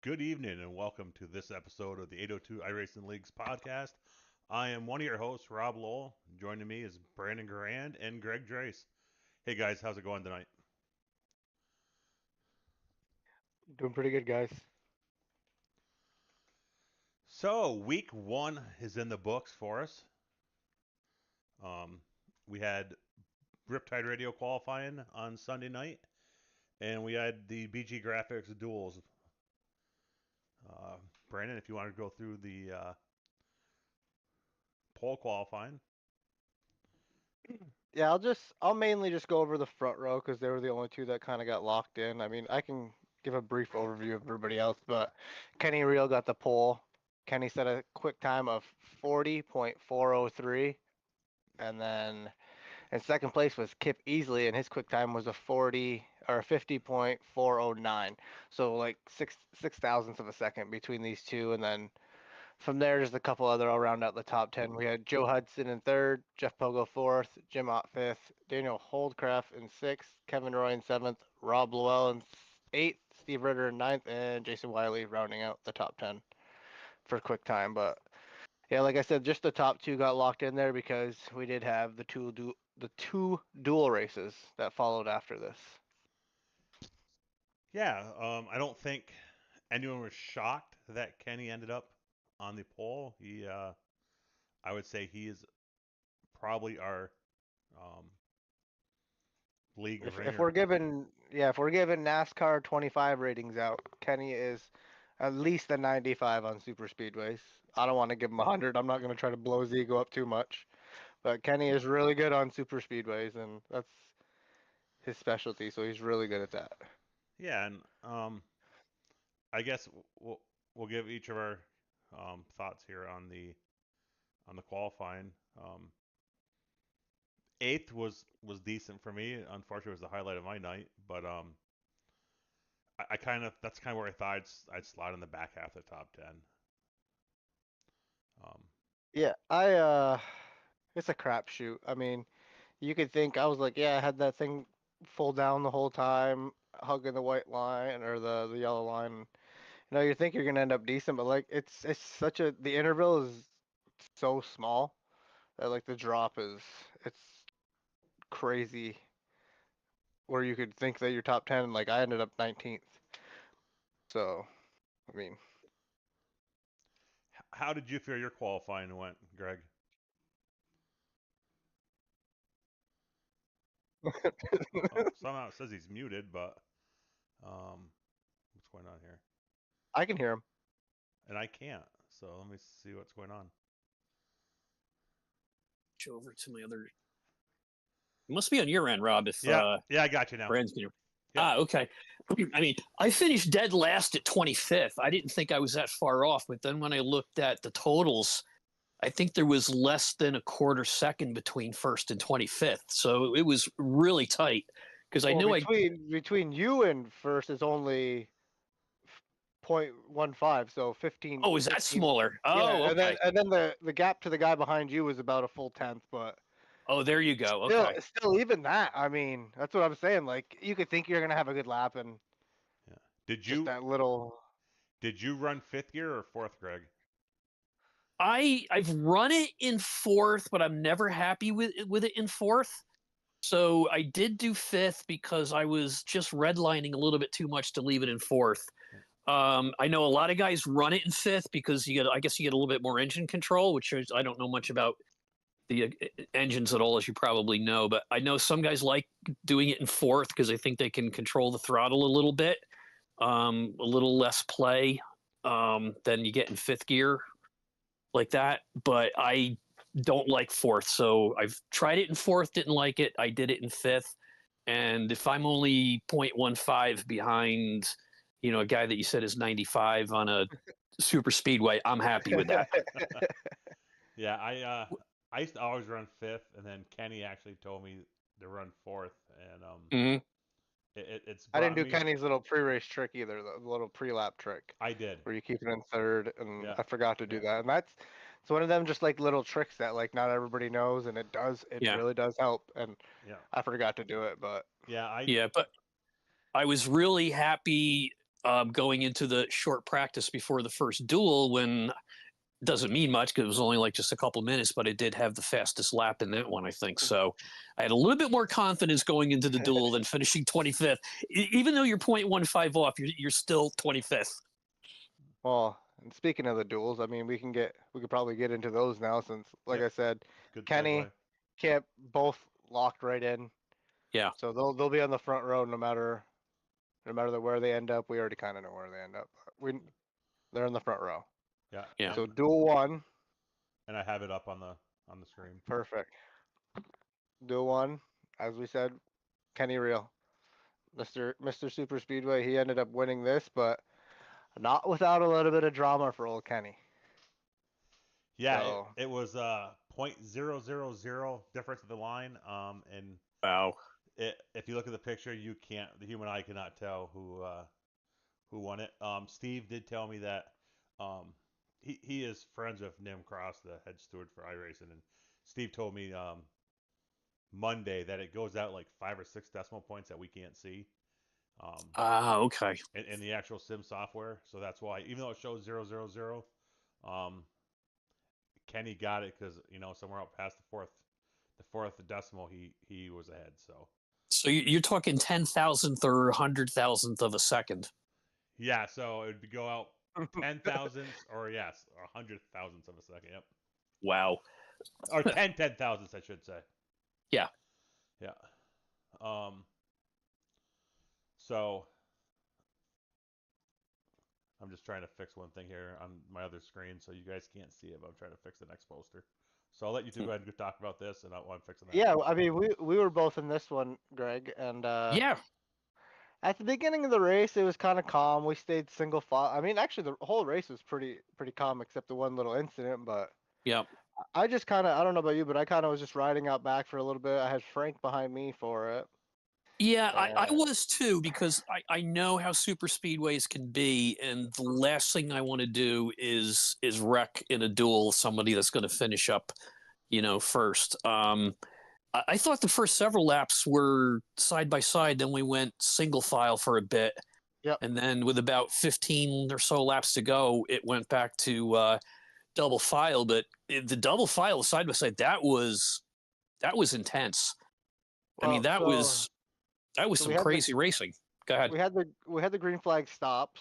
Good evening and welcome to this episode of the 802 iRacing Leagues podcast. I am one of your hosts, Rob Lowell. Joining me is Brandon Garrand and Greg Draiss. Hey guys, how's it going tonight? Doing pretty good, guys. So, week one is in the books for us. Um, we had Riptide Radio qualifying on Sunday night, and we had the BG Graphix duels. Uh, Brandon, if you want to go through the pole qualifying. Yeah, I'll mainly just go over the front row because they were the only two that kind of got locked in. I mean, I can give a brief overview of everybody else, but Kenny Real got the pole. Kenny set a quick time of 40.403, and then in second place was Kip Easley, and his quick time was a 50.409. So like six thousandths of a second between these two, and then from there, just a couple other. I'll round out the top 10. We had Joe Hudson in third, Jeff Pogo fourth, Jim Ott fifth, Daniel Holdcraft in sixth, Kevin Roy in seventh, Rob Lowell in eighth, Steve Ritter in ninth, and Jason Wiley rounding out the top 10 for quick time. But yeah, like I said, just the top two got locked in there because we did have the two dual races that followed after this. Yeah, I don't think anyone was shocked that Kenny ended up on the pole. I would say he is probably our um, league If ringer. we're giving if we're giving NASCAR 25 ratings out, Kenny is at least a 95 on super speedways. I don't want to give him 100. I'm not going to try to blow his ego up too much, but Kenny is really good on super speedways, and that's his specialty. So he's really good at that. Yeah, and I guess we'll give each of our thoughts here on the qualifying. Eighth was decent for me. Unfortunately, it was the highlight of my night, but I kind of that's kind of where I thought I'd slide in the back half of the top 10. Um, Yeah, it's a crapshoot. I mean, you could think I was like, yeah, I had that thing full down the whole time, hugging the white line or the yellow line. You think you're gonna end up decent, but like it's such a the interval is so small that like the drop is it's crazy where you could think that you're top 10, like I ended up 19th. So, I mean, how did you feel your qualifying went, Greg? Oh, somehow it says he's muted, but what's going on here? I can hear him. And I can't. So let me see what's going on. Over to my other. It must be on your end, Rob. If Yeah, I got you now. Brand's gonna. Yep. Okay. I mean, I finished dead last at 25th. I didn't think I was that far off, but then when I looked at the totals, I think there was less than a quarter second between first and 25th. So it was really tight because I Well, knew between you and first is only 0.15, so 15. Oh, is that 15 smaller? Yeah, Oh, okay. and then the gap to the guy behind you was about a full tenth, but Oh, there you go. still Okay. still even that. I mean, that's what I'm saying. Like you could think you're gonna have a good lap, and Yeah. Did just you that little. did you run fifth gear or fourth, Greg? I've run it in fourth, but I'm never happy with it in fourth. So I did do fifth because I was just redlining a little bit too much to leave it in fourth. I know a lot of guys run it in fifth because I guess you get a little bit more engine control, which is, I don't know much about the engines at all, as you probably know, but I know some guys like doing it in fourth because they think they can control the throttle a little bit, a little less play than you get in fifth gear like that. But I don't like fourth, so I've tried it in fourth, didn't like it. I did it in fifth, and if I'm only 0.15 behind, a guy that you said is 95 on a super speedway, I'm happy with that. Yeah, I used to always run fifth, and then Kenny actually told me to run fourth, and Mm-hmm. it's I didn't brought do me. Kenny's little pre-race trick either, the little pre-lap trick I did. where you keep it in third, and Yeah, I forgot to do that. And that's it's one of them just like little tricks that like not everybody knows, and it Yeah, really does help. And yeah, I forgot to do it, but yeah. I yeah, but I was really happy going into the short practice before the first duel, when doesn't mean much because it was only like just a couple minutes, but it did have the fastest lap in that one, I think. So I had a little bit more confidence going into the duel than finishing 25th. Even though you're 0.15 off, you're still 25th. Well, and speaking of the duels, I mean, we could probably get into those now since, like I said, Good Kenny, segue. Kip, both locked right in. Yeah. So they'll be on the front row no matter where they end up. We already kind of know where they end up. They're in the front row. Yeah. Yeah. So Duel 1. And I have it up on the screen. Perfect. Duel 1, as we said, Kenny Real, Mr. Super Speedway. He ended up winning this, but not without a little bit of drama for old Kenny. Yeah, So, it was 0.000 difference of the line. And Wow. if you look at the picture, the human eye cannot tell who won it. Steve did tell me that he is friends with Nim Cross, the head steward for iRacing, and Steve told me Monday that it goes out like 5 or 6 decimal points that we can't see. Okay. In the actual sim software, so that's why, even though it shows 000, Kenny got it because somewhere out past the fourth decimal, he was ahead. So you're talking 10,000th or 100,000th of a second. Yeah, so it would go out 10,000ths or 100,000ths of a second. Yep. Wow. Or 10,000ths, I should say. Yeah. Yeah. So I'm just trying to fix one thing here on my other screen, so you guys can't see it, but I'm trying to fix the next poster. So I'll let you two go ahead and talk about this, and I'm fixing that. yeah, I mean, we were both in this one, Greg, and Yeah. at the beginning of the race, it was kind of calm. We stayed single file. I mean, actually, the whole race was pretty calm except the one little incident. But Yeah. I just kind of, I don't know about you, but I kind of was just riding out back for a little bit. I had Frank behind me for it. Yeah, I was too, because I know how super speedways can be, and the last thing I want to do is wreck in a duel somebody that's going to finish up, first. I thought the first several laps were side by side, then we went single file for a bit. Yep. And then with about 15 or so laps to go, it went back to double file. But the double file side by side, that was intense. I mean, that was some crazy racing. Go ahead. We had the green flag stops.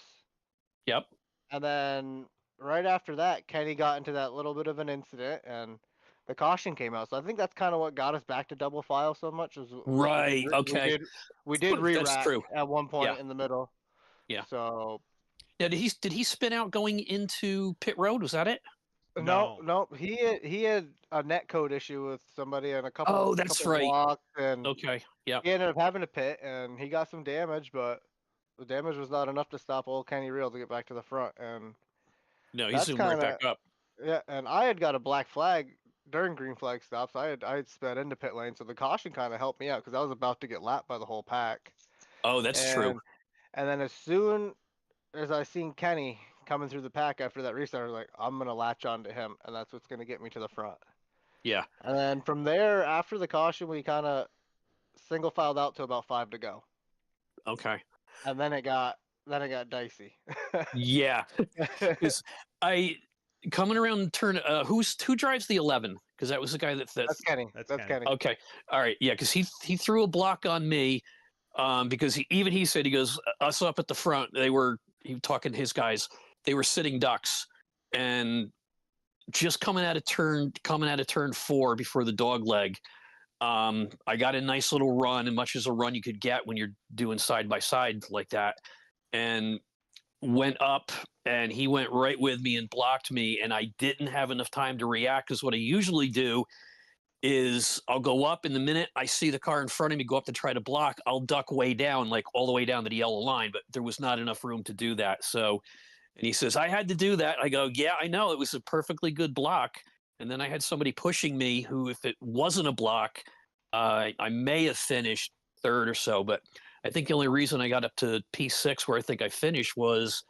Yep. And then right after that, Kenny got into that little bit of an incident, and the caution came out. So I think that's kind of what got us back to double file so much. Right. Okay. We did re-rack That's true. at one point in the middle. Yeah. So. Now, did he spin out going into pit road? Was that it? No. He had a net code issue with somebody and a couple. Oh, that's couple right. blocks, and okay. Yeah. he ended up having to pit, and he got some damage, but the damage was not enough to stop old Kenny Real to get back to the front. And no, he zoomed right back up. Yeah, and I had got a black flag during green flag stops. I had sped into pit lane, so the caution kind of helped me out because I was about to get lapped by the whole pack. Oh, that's true. And then as soon as I seen Kenny coming through the pack after that restart, I was like, I'm gonna latch onto him, and that's what's gonna get me to the front. Yeah. And then from there, after the caution, we kind of single filed out to about 5 to go. Okay. And then it got dicey. Yeah. Because coming around turn, who drives the 11? Because that was the guy that's Kenny. That's Kenny. Okay. All right. Yeah. Because he threw a block on me. Because he said, he goes, us up at the front, he was talking to his guys, they were sitting ducks, and just coming out of turn 4 before the dog leg, I got a nice little run, and much as a run you could get when you're doing side by side like that, and went up, and he went right with me and blocked me, and I didn't have enough time to react, because what I usually do is I'll go up, and the minute I see the car in front of me go up to try to block, I'll duck way down, like all the way down to the yellow line, but there was not enough room to do that. So, and he says, I had to do that. I go, yeah, I know. It was a perfectly good block. And then I had somebody pushing me who, if it wasn't a block, I may have finished third or so. But I think the only reason I got up to P6 where I think I finished was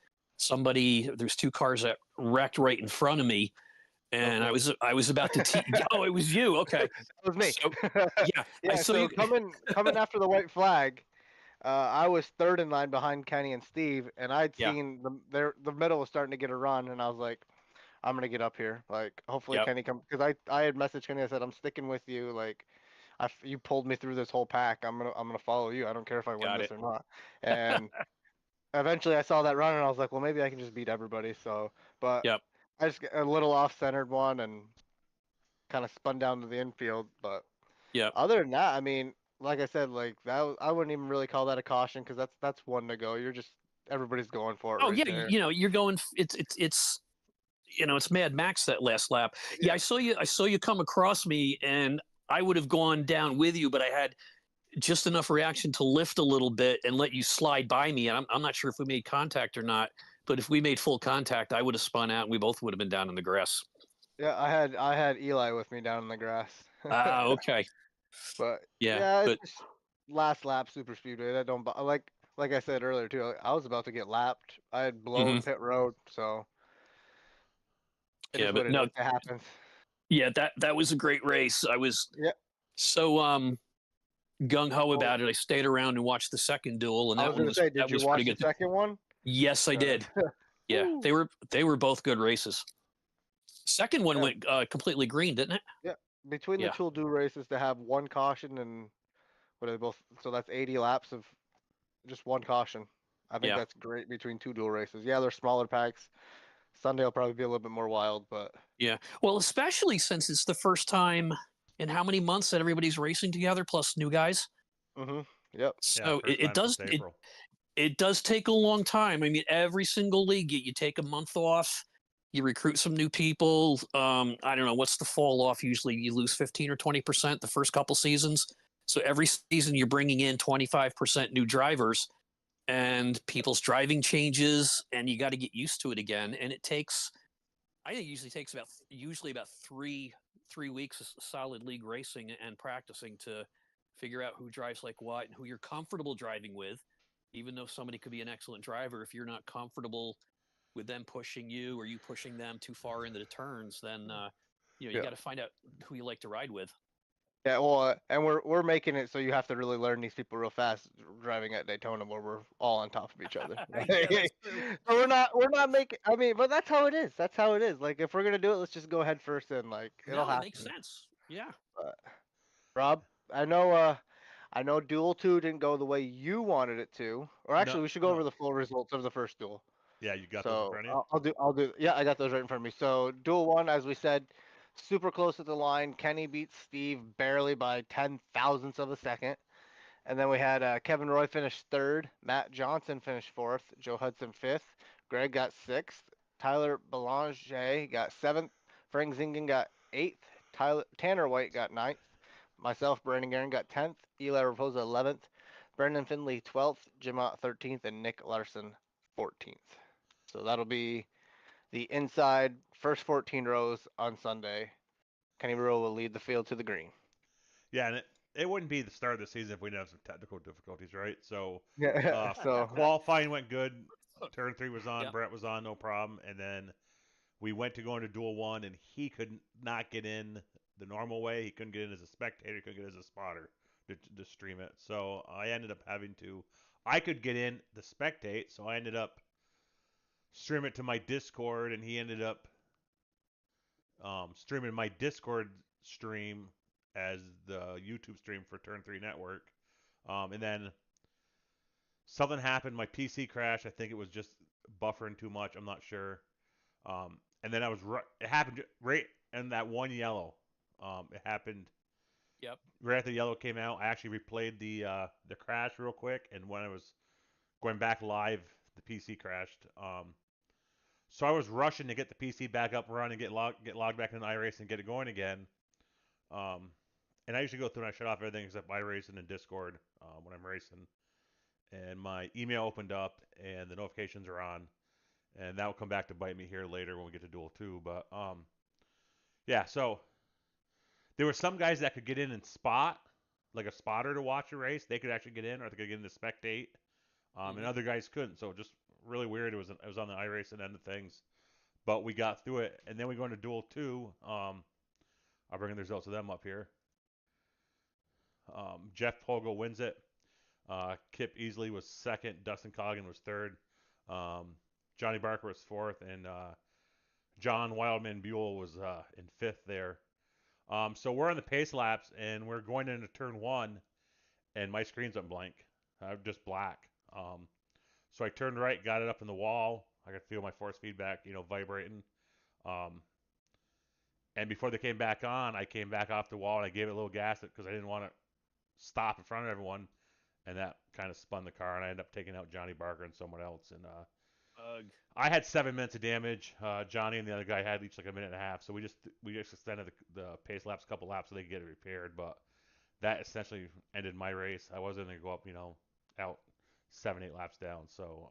there's 2 cars that wrecked right in front of me. And okay. I was about to oh, it was you. Okay. It was me. So, yeah. Yeah. So coming after the white flag, I was third in line behind Kenny and Steve, and I'd Yeah. seen the middle was starting to get a run, and I was like, I'm gonna get up here. Like, hopefully Yep. Kenny come, because I had messaged Kenny. I said, I'm sticking with you. Like, you pulled me through this whole pack. I'm gonna follow you. I don't care if I win Got this it. or not. And eventually I saw that run, and I was like, well, maybe I can just beat everybody. So, but Yep. I just got a little off-centered one and kind of spun down to the infield. But Yep. other than that, I mean, like I said, like I wouldn't even really call that a caution, because that's one to go. You're just everybody's going for it Oh right yeah, there. you're going. It's it's Mad Max that last lap. Yeah, Yeah. I saw you come across me, and I would have gone down with you, but I had just enough reaction to lift a little bit and let you slide by me. And I'm not sure if we made contact or not, but if we made full contact, I would have spun out, and we both would have been down in the grass. Yeah, I had Eli with me down in the grass. Ah, okay. But Yeah, yeah, it's but just last lap super speedway. That don't like I said earlier too. Like, I was about to get lapped. I had blown mhm. pit road, so it Yeah, is what but it is. no, It happens. yeah, that was a great race. I was Yeah. so gung ho Well, about it. I stayed around and watched the second duel, and I was gonna say, did that you was pretty watch the good. second one? Yes, I 'Cause- did. Yeah, Woo. they were both good races. Second one Yeah, went completely green, didn't it? yeah. Between the Yeah, two dual races to have one caution and what are they both? So that's 80 laps of just one caution. I think yeah, that's great between two dual races. Yeah, they're smaller packs. Sunday will probably be a little bit more wild, but yeah. Well, especially since it's the first time in how many months that everybody's racing together, plus new guys. yep. Yeah, So first time since April. it does take a long time. I mean, every single league, you take a month off, you recruit some new people. I don't know what's the fall off. Usually, you lose 15 or 20% the first couple seasons. So every season, you're bringing in 25% new drivers, and people's driving changes, and you got to get used to it again. And it takes, I think, it usually about three weeks of solid league racing and practicing to figure out who drives like what and who you're comfortable driving with. Even though somebody could be an excellent driver, if you're not comfortable with them pushing you or you pushing them too far into the turns, then you Yeah. got to find out who you like to ride with. Yeah, well, and we're making it so you have to really learn these people real fast driving at Daytona, where we're all on top of each other. Yeah, that's true. So we're not making. I mean, but that's how it is. That's how it is. Like, if we're gonna do it, let's just go head first and like it'll No, it makes happen. sense. Yeah. But, Rob, I know Duel 2 didn't go the way you wanted it to. Or No, actually, we should go no. over the full results of the first duel. Yeah, you got those in So front of you. I'll do. Yeah, I got those right in front of me. So Duel 1, as we said, super close at the line. Kenny beats Steve barely by 10 thousandths of a second. And then we had Kevin Roy finish third, Matt Johnson finished fourth, Joe Hudson fifth, Greg got sixth, Tyler Belanger got seventh, Frank Zingen got eighth, Tanner White got ninth, myself, Brandon Garrand, got 10th, Eli Raposa 11th, Brendan Finley 12th, Jim Ott 13th, and Nick Larson 14th. So that'll be the inside first 14 rows on Sunday. Kenny Burrow will lead the field to the green. Yeah, and it wouldn't be the start of the season if we didn't have some technical difficulties, right? So Yeah. So qualifying went good. Turn 3 was on, Yep. Brett was on, no problem. And then we went to go into Duel 1, and he could not get in the normal way. He couldn't get in as a spectator, he couldn't get in as a spotter to stream it. So I ended up having to, I could get in the spectate, so I ended up stream it to my Discord, and he ended up streaming my Discord stream as the YouTube stream for Turn 3 Network. And then something happened. My PC crashed. I think it was just buffering too much. I'm not sure. And then it happened right in that one yellow. It happened Yep. right after the yellow came out. I actually replayed the crash real quick, and when I was going back live, the PC crashed. So I was rushing to get the PC back up and running, get logged back into iRacing and get it going again. And I usually go through and I shut off everything except iRacing and Discord when I'm racing. And my email opened up and the notifications are on. And that will come back to bite me here later when we get to Duel 2. But yeah, so there were some guys that could get in and spot, like a spotter to watch a race. They could actually get in, or they could get in to spectate. And other guys couldn't. So just really weird. It was on the iRacing end of things. But we got through it. And then we go into Duel 2. I'll bring the results of them up here. Jeff Pogo wins it. Kip Easley was second. Dustin Coggin was third. Johnny Barker was fourth, and John Wildman Buell was in fifth there. So we're on the pace laps, and we're going into turn one, and my screen's on blank. Just black. So I turned right, got it up in the wall. I could feel my force feedback, vibrating. Um, and before they came back on, I came back off the wall and I gave it a little gas because I didn't want to stop in front of everyone, and that kind of spun the car, and I ended up taking out Johnny Barker and someone else. And I had 7 minutes of damage. Johnny and the other guy had each like a minute and a half, so we just extended the pace laps a couple laps so they could get it repaired. But that essentially ended my race. I wasn't going to go up, out 7-8 laps down. So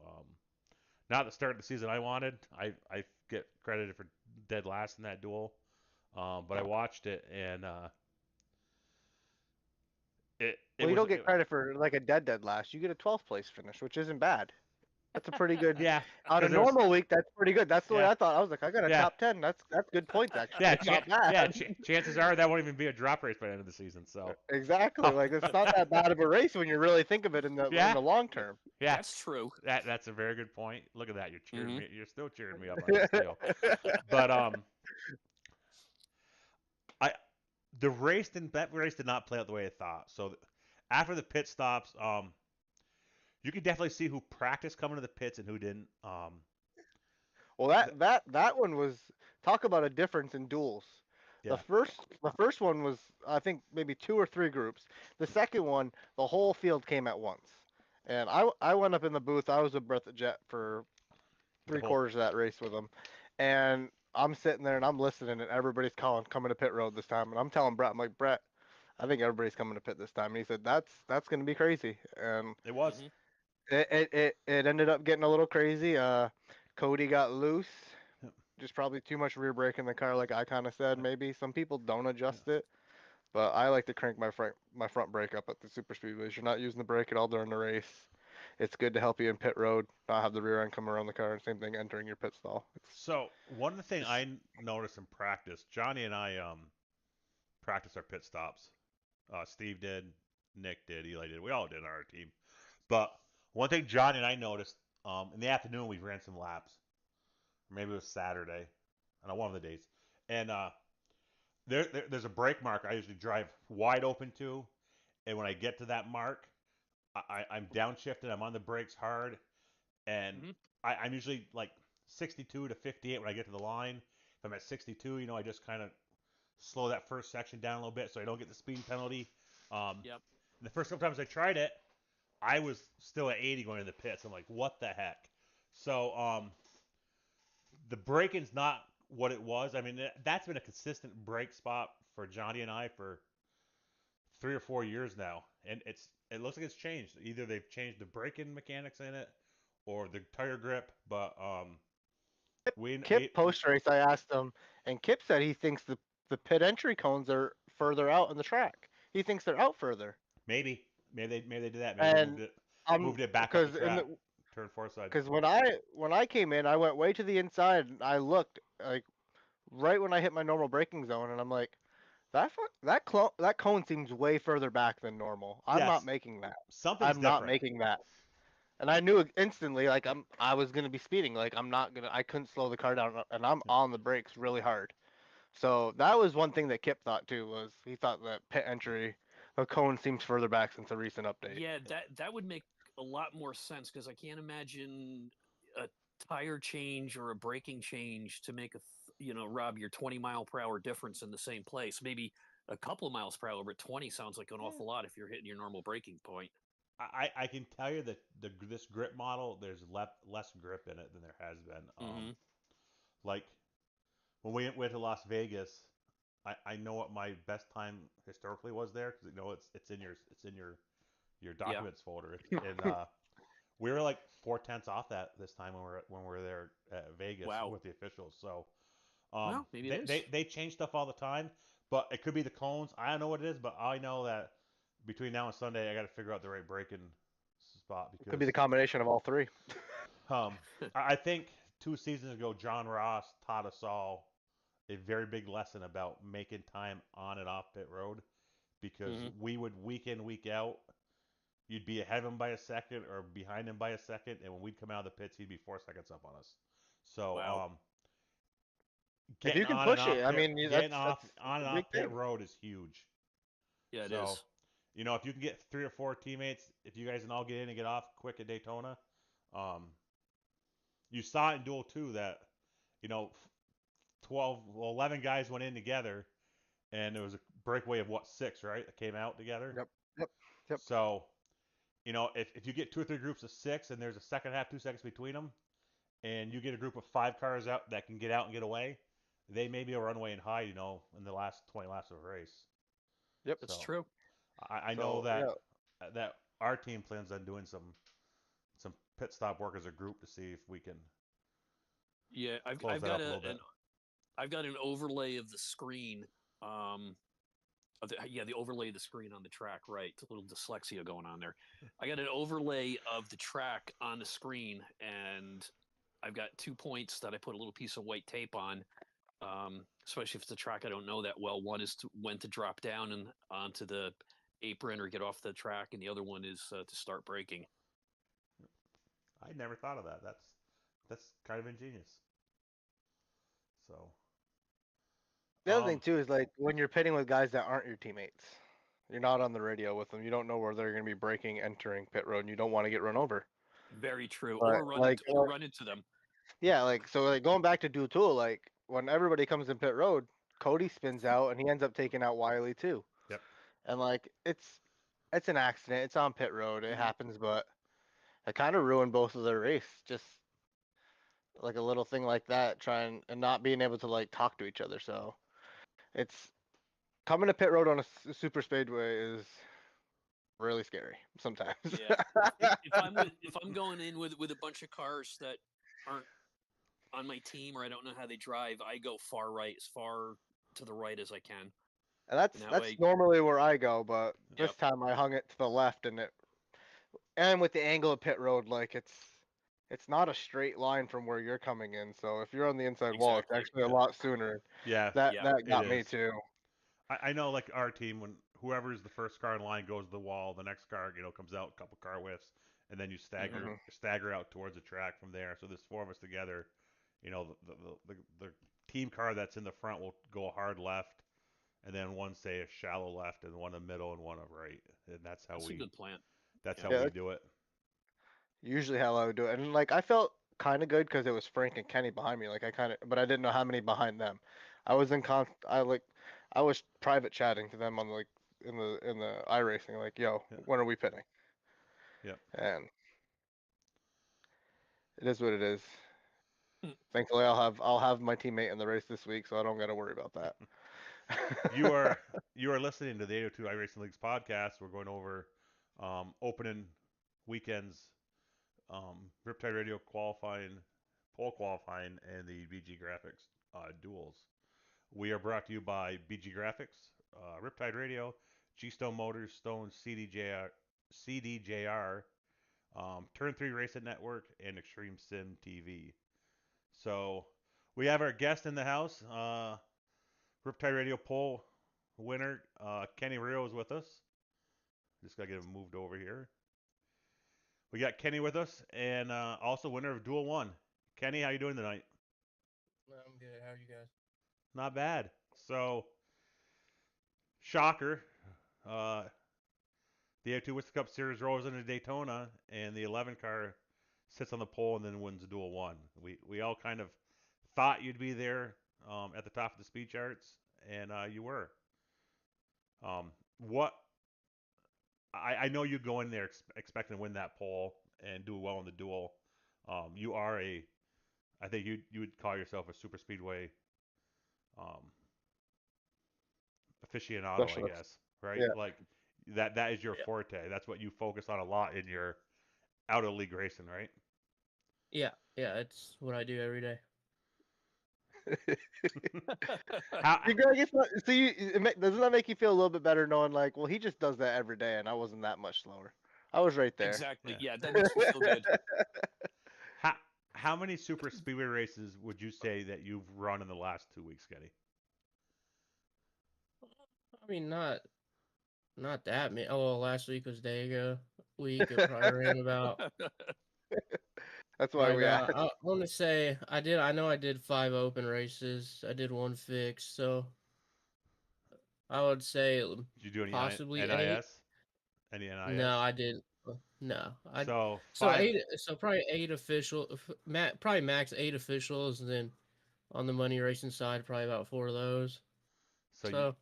not the start of the season I wanted. I get credited for dead last in that duel, but I watched it and Well, you don't get credit for like a dead last. You get a 12th place finish, which isn't bad. That's a pretty good. Yeah. On a normal week, that's pretty good. That's the way Yeah. I thought. I was like, I got a Yeah. top 10. That's good points actually. Yeah, That's not bad. chances are that won't even be a drop race by the end of the season. So Exactly. Like it's not that bad of a race when you really think of it in the long term. yeah, That's true. That's a very good point. Look at that, you're cheering me. You're still cheering me up on this deal. But that race did not play out the way I thought. So after the pit stops, you could definitely see who practiced coming to the pits and who didn't. Well, that one was talk about a difference in duels. Yeah. The first one was I think maybe 2 or 3 groups. The second one, the whole field came at once, and I went up in the booth. I was with Brett the Jet for 3/4 of that race with him, and I'm sitting there and I'm listening, and everybody's coming to pit road this time, and I'm telling Brett, I'm like, Brett, I think everybody's coming to pit this time, and he said that's gonna be crazy, and It was. it ended up getting a little crazy. Cody got loose. Just probably too much rear brake in the car, like I kind of said. Maybe some people don't adjust it, but I like to crank my front brake up at the super speedways. You're not using the brake at all during the race. It's good to help you in pit road, not have the rear end come around the car, and same thing entering your pit stall. So one of the things I noticed in practice, Johnny and I practiced our pit stops. Steve did, Nick did, Eli did. We all did on our team. But one thing Johnny and I noticed, in the afternoon we ran some laps. Maybe it was Saturday, on one of the days. And there's a brake mark I usually drive wide open to, and when I get to that mark, I'm downshifted. I'm on the brakes hard, and I'm usually like 62 to 58 when I get to the line. If I'm at 62, I just kind of slow that first section down a little bit so I don't get the speed penalty. The first couple times I tried it, I was still at 80 going to the pits. I'm like, what the heck? So the braking's not what it was. I mean, that's been a consistent brake spot for Johnny and I for 3 or 4 years now, and it looks like it's changed. Either they've changed the braking mechanics in it or the tire grip, but Kip post race, I asked him, and Kip said he thinks the pit entry cones are further out in the track. He thinks they're out further. Maybe they did that. Maybe moved it back up the track. Turn 4 side. Because when I came in, I went way to the inside, and I looked like right when I hit my normal braking zone, and I'm like, that cone seems way further back than normal. I'm not making that. Something's different. Not making that. And I knew instantly, like I was gonna be speeding. Like I couldn't slow the car down, and I'm on the brakes really hard. So that was one thing that Kip thought too. Was he thought that pit entry, the cone seems further back since the recent update. Yeah, that would make a lot more sense because I can't imagine a tire change or a braking change to make Rob, your 20-mile-per-hour difference in the same place. Maybe a couple of miles per hour, but 20 sounds like an awful lot if you're hitting your normal braking point. I can tell you that this grip model, there's less grip in it than there has been. Like when we went to Las Vegas, I know what my best time historically was there because it's in your documents folder, and we were like 4/10 off that this time when we were there at Vegas with the officials. So maybe they change stuff all the time, but it could be the cones. I don't know what it is, but I know that between now and Sunday, I got to figure out the right braking spot. Because it could be the combination of all three. I think 2 seasons ago, John Ross taught us all a very big lesson about making time on and off pit road, because we would week in, week out you'd be ahead of him by a second or behind him by a second, and when we'd come out of the pits, he'd be 4 seconds up on us. So Wow. If getting you can on and push off it, I pit, mean, getting that's on a and big off pit thing. road is huge. Yeah, it So, is. if you can get 3 or 4 teammates, if you guys can all get in and get off quick at Daytona, um, you saw it in Duel 2 that, you know, 11 guys went in together, and there was a breakaway of what, 6, right? That came out together. Yep. Yep. Yep. So, if you get 2 or 3 groups of 6 and there's a second half, 2 seconds between them, and you get a group of 5 cars out that can get out and get away, they may be a runway and hide, in the last 20 laps of a race. Yep. That's So true. I know So yeah, that our team plans on doing some pit stop work as a group to see if we can Yeah, close I've that got up a little bit. I've got an overlay of the screen. The overlay of the screen on the track. Right, it's a little dyslexia going on there. I got an overlay of the track on the screen, and I've got 2 points that I put a little piece of white tape on. Especially if it's a track I don't know that well. One is when to drop down and onto the apron or get off the track, and the other one is to start braking. I never thought of that. That's kind of ingenious. So, the other thing too is like when you're pitting with guys that aren't your teammates, you're not on the radio with them. You don't know where they're going to be braking, entering pit road, and you don't want to get run over. Very true. But Or run into them. yeah, like going back to Duel, like when everybody comes in pit road, Cody spins out and he ends up taking out Wiley too. yep. And like it's an accident. It's on pit road. It happens, but it kind of ruined both of their race. Just like a little thing like that, trying and not being able to like talk to each other. So it's coming to pit road on a super speedway is really scary sometimes. Yeah. If I'm going in with a bunch of cars that aren't on my team or I don't know how they drive, I go far right, as far to the right as I can. And that's normally where I go, but this time I hung it to the left, and with the angle of pit road, like it's not a straight line from where you're coming in. So if you're on the inside wall, it's actually a lot sooner. Yeah. That got me is. too. I know, like our team, when whoever's the first car in line goes to the wall, the next car, comes out a couple car whiffs, and then you stagger out towards the track from there. So there's 4 of us together. The team car that's in the front will go hard left, and then one say a shallow left, and one a middle, and one a right, and that's how That's a good plan. That's how we do it. Usually how I would do it, and like I felt kind of good because it was Frank and Kenny behind me. Like but I didn't know how many behind them. I was I was private chatting to them on like in the iRacing, like, yo, when are we pitting? Yep. And it is what it is. Hmm. Thankfully, I'll have my teammate in the race this week, so I don't got to worry about that. You are listening to the 802 iRacing Leagues podcast. We're going over opening weekends, Riptide Radio qualifying, pole qualifying, and the BG Graphix duels. We are brought to you by BG Graphix, Riptide Radio, G.Stone Motors, Stone CDJR, Turn 3 Racing Network, and Extreme Sim TV. So we have our guest in the house, Riptide Radio pole winner, Kenny Rio is with us. Just gotta get him moved over here. We got Kenny with us, and also winner of Duel 1. Kenny, how you doing tonight? I'm good. How are you guys? Not bad. So, shocker. The A2 Winston Cup Series rolls into Daytona, and the 11 car sits on the pole and then wins Duel 1. We all kind of thought you'd be there at the top of the speed charts, and you were. What I know you go in there expecting to win that pole and do well in the duel. You are I think you would call yourself a super speedway aficionado, I guess, right? Yeah. Like that is your forte. That's what you focus on a lot in your out of league racing, right? Yeah, it's what I do every day. Greg, doesn't that make you feel a little bit better knowing, like, well, he just does that every day, and I wasn't that much slower. I was right there. Exactly. Yeah, that makes me feel good. How many super speedway races would you say that you've run in the last 2 weeks, Getty? I mean, not that many. Oh, well, last week was Dago. week. It probably ran about That's why probably we about. asked. I want to say I did. I know I did 5 open races. I did 1 fix, so I would say Did you do any possibly 8. NIS? Any NIS? No, I didn't. No, I. So So 5. 8. So probably 8 official. Probably max 8 officials, and then on the money racing side, probably about 4 of those. So you So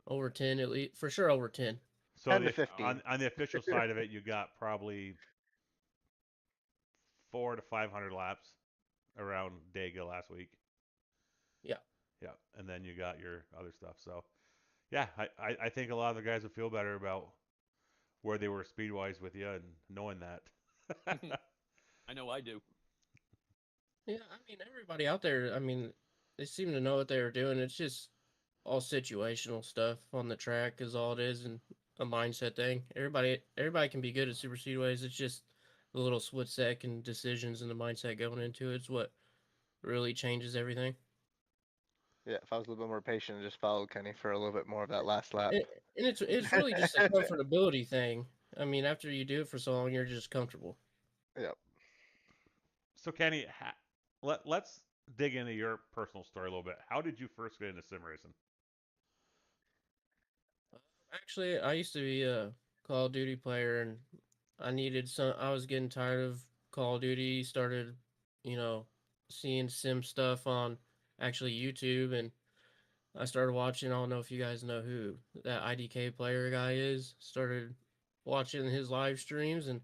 over 10 at least, for sure over 10. so 10 to the 15. on the official side of it, you got probably 400 to 500 laps around Dega last week. Yeah. Yeah, and then you got your other stuff. So yeah, I think a lot of the guys will feel better about where they were speed wise with you and knowing that. I know I do. Yeah, I mean everybody out there. I mean, they seem to know what they were doing. It's just all situational stuff on the track is all it is, and a mindset thing. Everybody can be good at super speedways. It's just the little split second decisions and the mindset going into it. It's what really changes everything. Yeah, if I was a little bit more patient and just followed Kenny for a little bit more of that last lap. And it's really just a comfortability thing. I mean, after you do it for so long, you're just comfortable. Yep. So Kenny, let's dig into your personal story a little bit. How did you first get into sim racing? Actually, I used to be a Call of Duty player, and I needed some. I was getting tired of Call of Duty. Started, you know, seeing sim stuff on actually YouTube, and I started watching. I don't know if you guys know who that IDK player guy is. Started watching his live streams and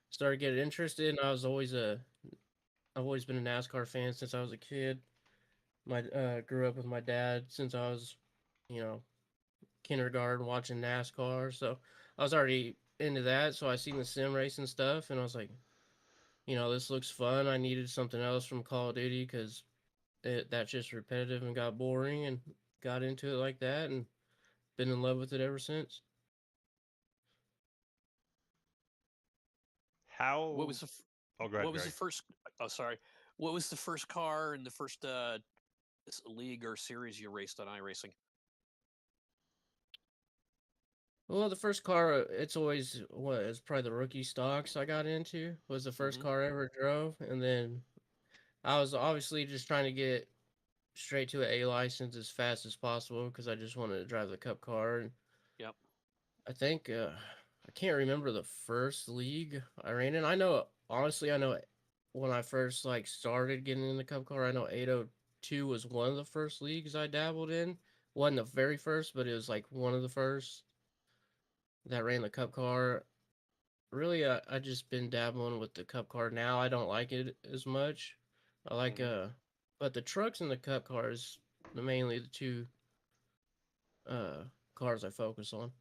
started getting interested. And I've always been a NASCAR fan since I was a kid. My grew up with my dad since I was, you know, kindergarten watching NASCAR. So I was already into that. So I seen the sim racing stuff, and I was like, this looks fun. I needed something else from Call of Duty because that's just repetitive and got boring, and got into it like that, and been in love with it ever since. What How? was the Oh, go ahead, what was the Greg. first? Oh, sorry. What was the first car in the first league or series you raced on iRacing? Well, the first car, it's always what is probably the rookie stocks I got into was the first Mm-hmm. car I ever drove, and then I was obviously just trying to get straight to an A license as fast as possible because I just wanted to drive the cup car. And Yep. I think I can't remember the first league I ran in. I know honestly, I know when I first like started getting in the cup car, I know 802 was one of the first leagues I dabbled in. Wasn't the very first, but it was like one of the first that ran the cup car. Really, I just been dabbling with the cup car now. I don't like it as much. I like Mm-hmm. but the trucks and the cup cars, mainly the two uh cars I focus on.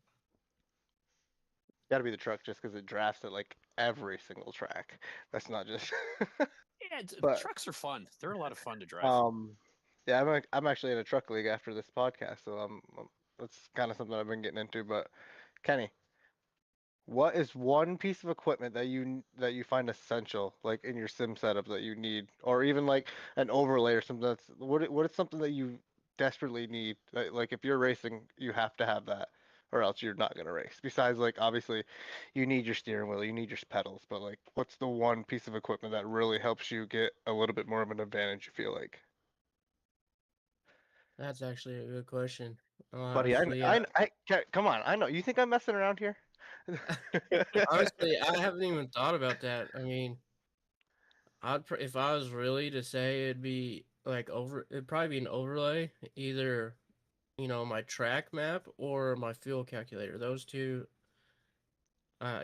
Got to be the truck just because it drafts at like every single track. That's not just. Yeah, But trucks are fun. They're a lot of fun to drive. um, yeah, I'm actually in a truck league after this podcast, so that's kind of something I've been getting into. But Kenny, what is one piece of equipment that you find essential, like in your sim setup that you need, or even like an overlay or something? That's what is something that you desperately need? Like if you're racing, you have to have that, or else you're not gonna race. Besides, like obviously, you need your steering wheel, you need your pedals, but like, what's the one piece of equipment that really helps you get a little bit more of an advantage? You feel like, That's actually a good question. buddy, Honestly, come on, I know you think I'm messing around here. honestly, I haven't even thought about that. I mean, if I was really to say, it'd be like it'd probably be an overlay, either my track map or my fuel calculator. Those two, I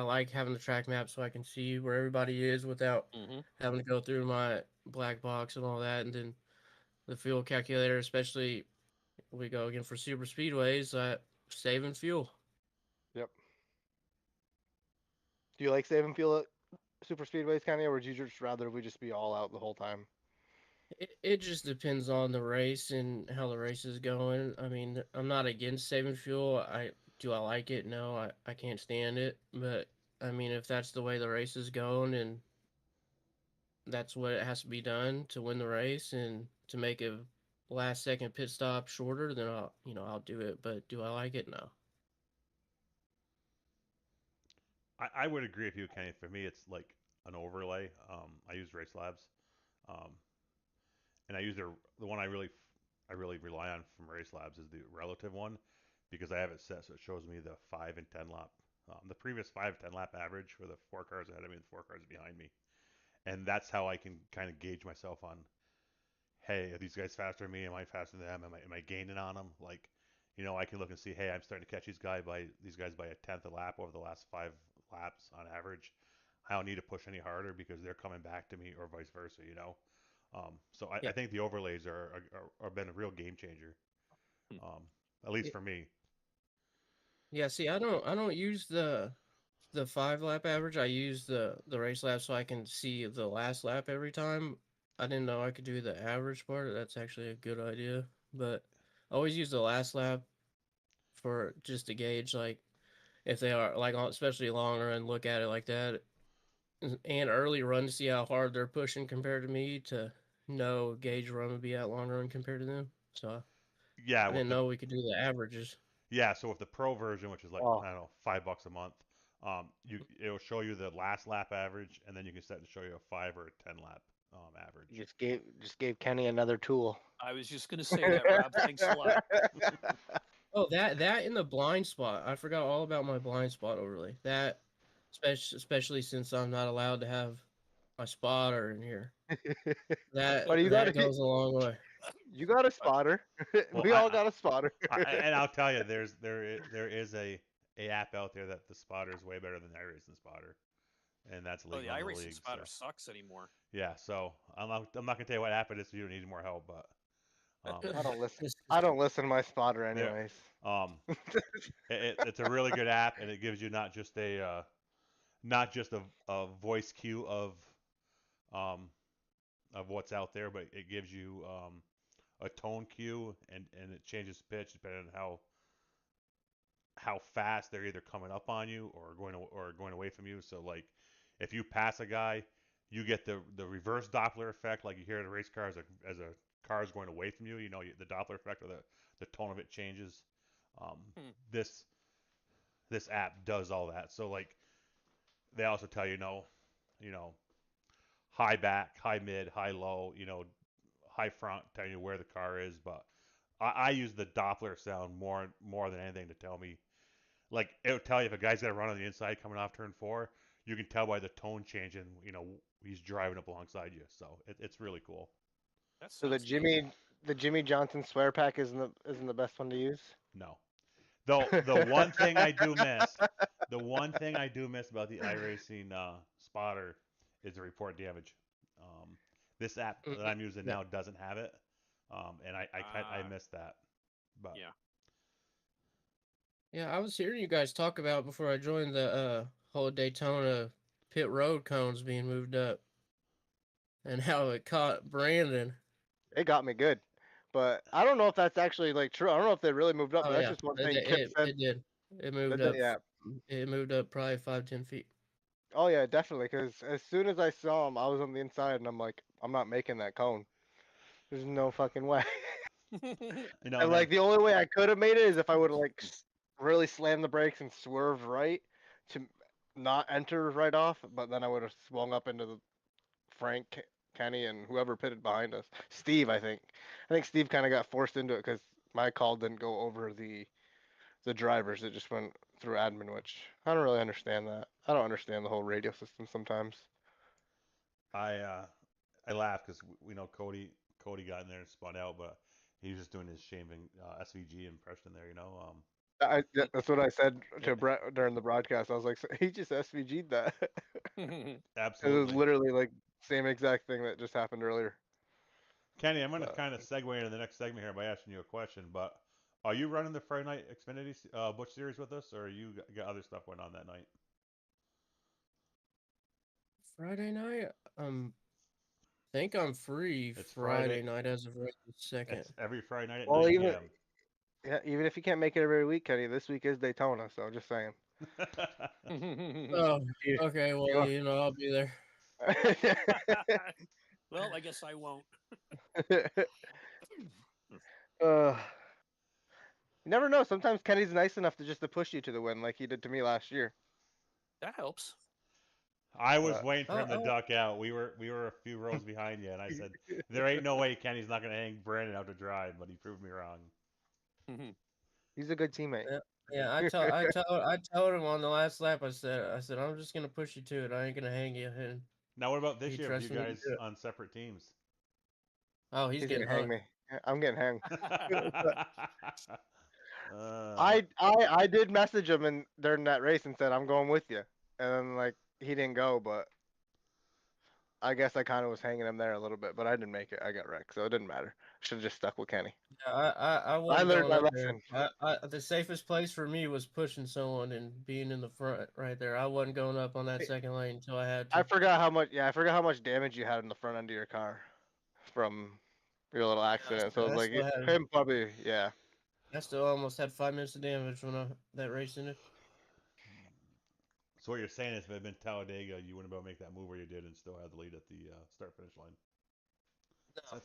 like having the track map so I can see where everybody is without Mm-hmm. having to go through my black box and all that. And then the fuel calculator, especially we go again for super speedways, saving fuel. Yep. Do you like saving fuel at super speedways, Kenny, or would you just rather we just be all out the whole time? It just depends on the race and how the race is going. I mean, I'm not against saving fuel. I like it? No, I can't stand it. But I mean, if that's the way the race is going and that's what it has to be done to win the race and to make a last second pit stop shorter, then I'll do it. But do I like it? No. I would agree with you, Kenny. For me, it's like an overlay. I use Race Labs, um, and I use the one I really rely on from Race Labs is the relative one because I have it set so it shows me the 5 and 10 lap, the previous 5 10 lap average for the 4 cars ahead of me and the 4 cars behind me, and that's how I can kind of gauge myself on, hey, are these guys faster than me? Am I faster than them? Am I gaining on them? Like, I can look and see, hey, I'm starting to catch these guys by a tenth a lap over the last 5 laps on average. I don't need to push any harder because they're coming back to me, or vice versa. So I Yeah. think the overlays are been a real game changer, um, at least for me. Yeah, see, I don't use the 5 lap average. I use the race lap so I can see the last lap every time. I didn't know I could do the average part. That's actually a good idea. But I always use the last lap for just to gauge like if they are like especially longer and look at it like that. And early run to see how hard they're pushing compared to me to know gauge run would be at long run compared to them. So Yeah, I with didn't the know we could do the averages. yeah, so with the pro version, which is like Oh, I don't know, $5 a month, it'll show you the last lap average, and then you can set to show you a 5 or a 10 lap you average. just gave Kenny another tool. I was just going to say that, Rob. Thanks a lot. Oh, that in the blind spot. I forgot all about my blind spot overlay. That, especially since I'm not allowed to have my spotter in here. But you got That goes a long way. you got a spotter. Well, We all got a spotter. and I'll tell you, there is a app out there that the spotter is way better than the iRacing spotter, and that's Oh, legal the in the iRacing league. spotter So sucks anymore. yeah, so I'm not gonna tell you what app it is if you don't need more help, but I don't listen. Just- I don't listen to my spotter yeah, anyways. um, it's a really good app, and it gives you not just a voice cue um, of what's out there, but it gives you a tone cue, and it changes pitch depending on how fast they're either coming up on you or going away from you. So like if you pass a guy, you get the reverse Doppler effect, like you hear in a race car as a car is going away from you. The Doppler effect or the tone of it changes. Um, Hmm. this app does all that. So like they also tell you know high back, high mid, high low, high front, telling you where the car is. But I use the Doppler sound more than anything to tell me. Like it'll tell you if a guy's got to run on the inside coming off turn 4. You can tell by the tone changing. He's driving up alongside you. So it's really cool. That So sounds neat. The Jimmy Johnson swear pack isn't the best one to use. No, though the one thing I do miss, the one thing I do miss about the iRacing spotter is the report damage. Um, this app that I'm using Yeah. now doesn't have it, and I Ah, miss that. But yeah. Yeah, I was hearing you guys talk about before I joined the whole Daytona pit road cones being moved up and how it caught Brandon. It got me good, but I don't know if that's actually like true. I don't know if they really moved up. Oh But that's yeah, just one thing Kip it, said. it did. It moved That up. yeah. It moved up probably 5-10 feet. Oh yeah, definitely. Because as soon as I saw him, I was on the inside, and I'm like, I'm not making that cone. There's no fucking way. And man, like the only way I could have made it is if I would have like really slammed the brakes and swerved right to not enter right off. But then I would have swung up into the Frank, Kenny, and whoever pitted behind us. Steve, I think. I think Steve kind of got forced into it because my call didn't go over the drivers. It just went through admin, which I don't really understand that. I don't understand the whole radio system sometimes. I uh, I laugh because we know Cody got in there and spun out, but he was just doing his shaming SVG impression there. That's what I said Yeah, to Brett during the broadcast. I was like, so he just SVG'd that. It was absolutely. literally like same exact thing that just happened earlier. Kenny, I'm going to But kind of segue into the next segment here by asking you a question. But are you running the Friday night Xfinity Busch Series with us, or you got other stuff going on that night? Friday night, think I'm free It's Friday Friday. night as of right this second. It's every Friday night at well, 9 p.m. even if you can't make it every week, Kenny, this week is Daytona. So just saying. Oh, You, okay. Well, you I'll be there. Well, I guess I won't. uh, you never know. Sometimes Kenny's nice enough to just to push you to the win, like he did to me last year. That helps. I was waiting for him to oh. duck out. We were a few rows behind you, and I said, "There ain't no way Kenny's not gonna hang Brandon out to dry," but he proved me wrong. He's a good teammate. Yeah, I told him on the last lap. I said I'm just gonna push you to it. I ain't gonna hang you. And Now, what about this he year with you trusted me to guys do it. on separate teams? Oh, he's He's getting gonna hang hung. me. I'm getting hung. uh, I did message him and during that race and said I'm going with you, and then like he didn't go, but I guess I kind of was hanging him there a little bit, but I didn't make it. I got wrecked, so it didn't matter. Should have just stuck with Kenny. Yeah, I I wasn't learned going my up there. lesson. The safest place for me was pushing someone and being in the front right there. I wasn't going up on that second lane until I had to. I forgot how much. Yeah, I forgot how much damage you had in the front end of your car from your little accident. So I was I like, still had. him probably, yeah. I still almost had 5 minutes of damage when that race ended. so what you're saying is, if it had been Talladega, you wouldn't be able to make that move where you did, and still have the lead at the start finish line.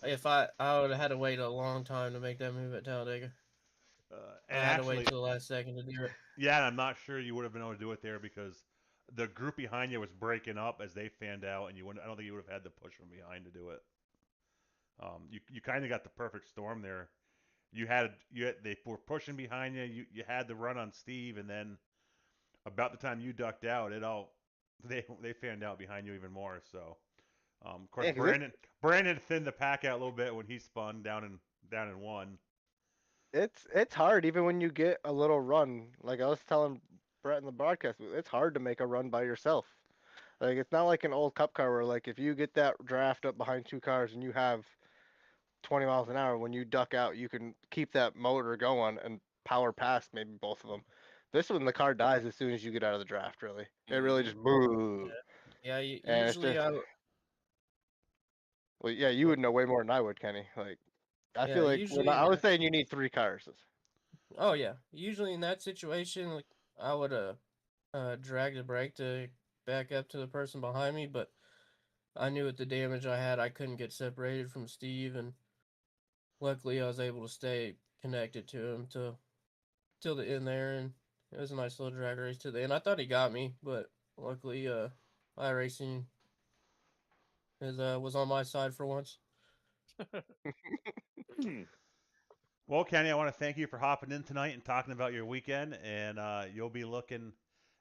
If I would have had to wait a long time to make that move at Talladega. I And had to actually, wait till the last second to do it. yeah, and I'm not sure you would have been able to do it there because the group behind you was breaking up as they fanned out, and you wouldn't. I don't think you would have had to push from behind to do it. You kind of got the perfect storm there. They were pushing behind you. You had the run on Steve, and then about the time you ducked out, they fanned out behind you even more. So, of course, Yeah, 'cause Brandon thinned the pack out a little bit when he spun down in one. it's hard even when you get a little run. Like I was telling Brett in the broadcast, it's hard to make a run by yourself. Like it's not like an old cup car where like if you get that draft up behind two cars and you have 20 miles an hour, when you duck out, you can keep that motor going and power past maybe both of them. This one, the car dies as soon as you get out of the draft. Really, it really just boo. Yeah, And it's usually just, well, yeah, you would know way more than I would, Kenny. Like I yeah, feel like when usually I was saying you need three cars. oh yeah, usually in that situation, like I would drag the brake to back up to the person behind me, but I knew with the damage I had, I couldn't get separated from Steve, and luckily I was able to stay connected to him till the end there, and it was a nice little drag race to the end. I thought he got me, but luckily, Iracing was on my side for once. Well, Kenny, I want to thank you for hopping in tonight and talking about your weekend, and you'll be looking